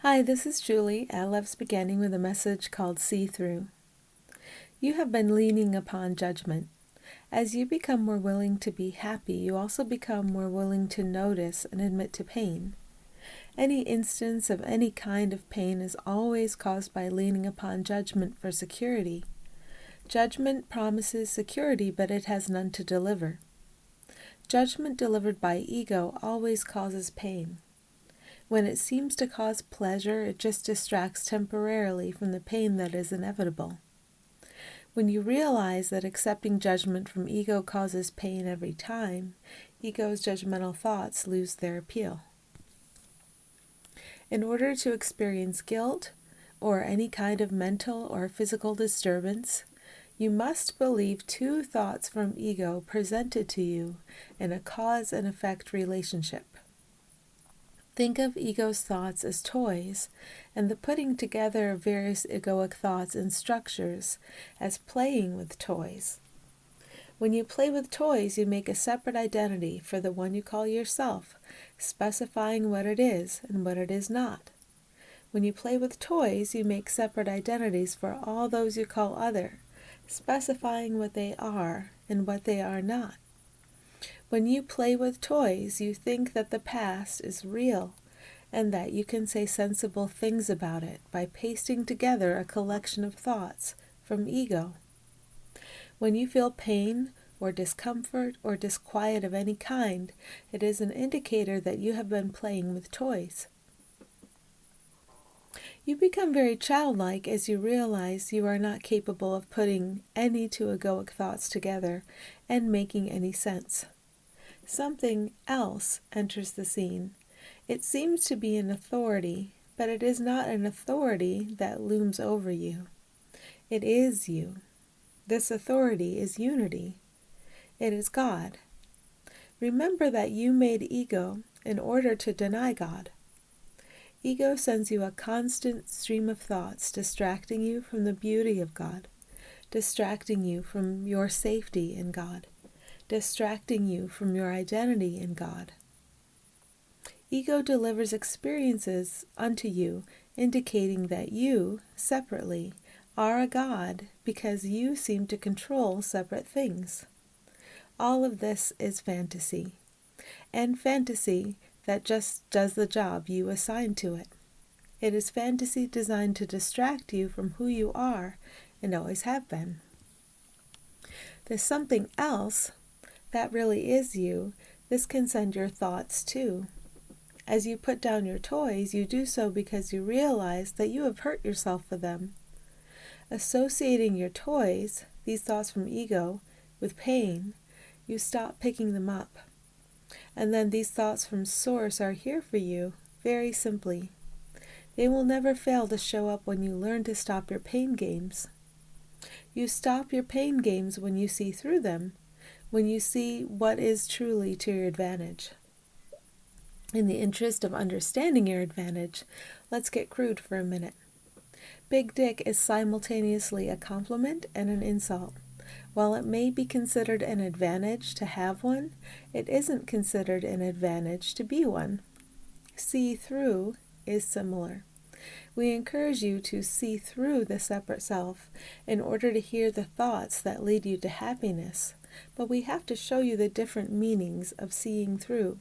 Hi, this is Julie at Love's Beginning with a message called See Through. You have been leaning upon judgment. As you become more willing to be happy, you also become more willing to notice and admit to pain. Any instance of any kind of pain is always caused by leaning upon judgment for security. Judgment promises security, but it has none to deliver. Judgment delivered by ego always causes pain. When it seems to cause pleasure, it just distracts temporarily from the pain that is inevitable. When you realize that accepting judgment from ego causes pain every time, ego's judgmental thoughts lose their appeal. In order to experience guilt or any kind of mental or physical disturbance, you must believe two thoughts from ego presented to you in a cause and effect relationship. Think of ego's thoughts as toys, and the putting together of various egoic thoughts and structures as playing with toys. When you play with toys, you make a separate identity for the one you call yourself, specifying what it is and what it is not. When you play with toys, you make separate identities for all those you call other, specifying what they are and what they are not. When you play with toys, you think that the past is real and that you can say sensible things about it by pasting together a collection of thoughts from ego. When you feel pain or discomfort or disquiet of any kind, it is an indicator that you have been playing with toys. You become very childlike as you realize you are not capable of putting any two egoic thoughts together and making any sense. Something else enters the scene. It seems to be an authority, but it is not an authority that looms over you. It is you. This authority is unity. It is God. Remember that you made ego in order to deny God. Ego sends you a constant stream of thoughts distracting you from the beauty of God, distracting you from your safety in God, distracting you from your identity in God. Ego delivers experiences unto you, indicating that you, separately, are a God because you seem to control separate things. All of this is fantasy, and fantasy that just does the job you assign to it. It is fantasy designed to distract you from who you are and always have been. There's something else that really is you. This can send your thoughts too. As you put down your toys, you do so because you realize that you have hurt yourself with them. Associating your toys, these thoughts from ego, with pain, you stop picking them up. And then these thoughts from source are here for you, very simply. They will never fail to show up when you learn to stop your pain games. You stop your pain games when you see through them, when you see what is truly to your advantage. In the interest of understanding your advantage, let's get crude for a minute. Big dick is simultaneously a compliment and an insult. While it may be considered an advantage to have one, it isn't considered an advantage to be one. See through is similar. We encourage you to see through the separate self in order to hear the thoughts that lead you to happiness, but we have to show you the different meanings of seeing through.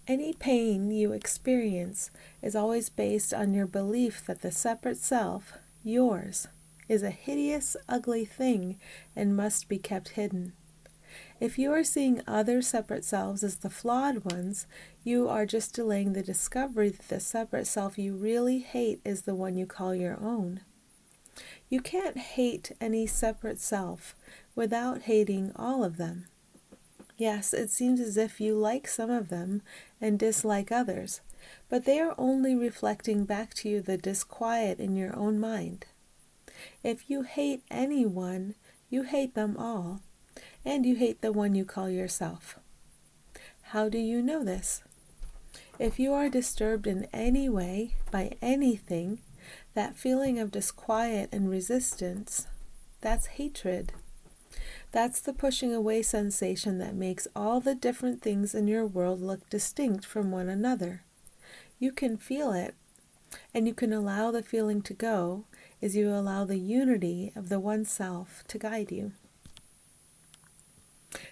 Any pain you experience is always based on your belief that the separate self, yours, is a hideous, ugly thing and must be kept hidden. If you are seeing other separate selves as the flawed ones, you are just delaying the discovery that the separate self you really hate is the one you call your own. You can't hate any separate self without hating all of them. Yes, it seems as if you like some of them and dislike others, but they are only reflecting back to you the disquiet in your own mind. If you hate anyone, you hate them all, and you hate the one you call yourself. How do you know this? If you are disturbed in any way by anything, that feeling of disquiet and resistance, that's hatred. That's the pushing away sensation that makes all the different things in your world look distinct from one another. You can feel it, and you can allow the feeling to go as you allow the unity of the one self to guide you.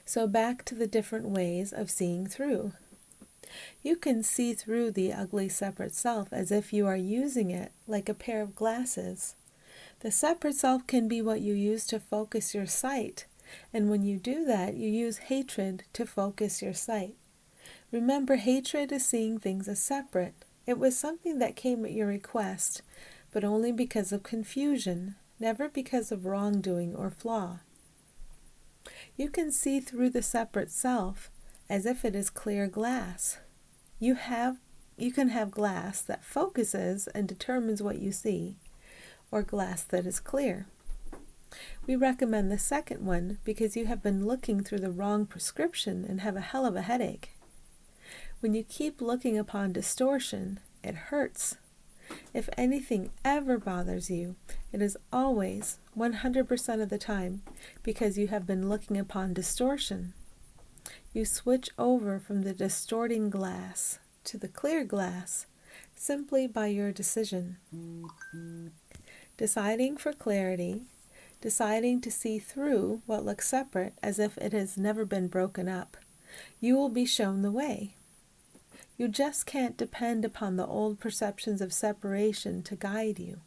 So back to the different ways of seeing through. You can see through the ugly separate self as if you are using it like a pair of glasses. The separate self can be what you use to focus your sight, and when you do that, you use hatred to focus your sight. Remember, hatred is seeing things as separate. It was something that came at your request, but only because of confusion, never because of wrongdoing or flaw. You can see through the separate self as if it is clear glass. You can have glass that focuses and determines what you see, or glass that is clear. We recommend the second one because you have been looking through the wrong prescription and have a hell of a headache. When you keep looking upon distortion, it hurts. If anything ever bothers you, it is always, 100% of the time, because you have been looking upon distortion. You switch over from the distorting glass to the clear glass simply by your decision. Deciding for clarity, deciding to see through what looks separate as if it has never been broken up, you will be shown the way. You just can't depend upon the old perceptions of separation to guide you.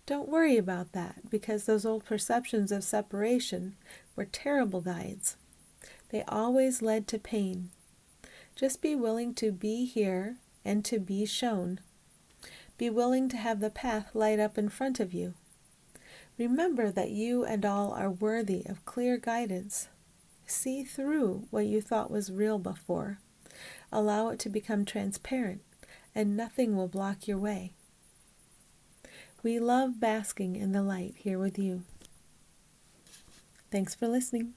Don't worry about that, because those old perceptions of separation were terrible guides. They always led to pain. Just be willing to be here and to be shown. Be willing to have the path light up in front of you. Remember that you and all are worthy of clear guidance. See through what you thought was real before. Allow it to become transparent, and nothing will block your way. We love basking in the light here with you. Thanks for listening.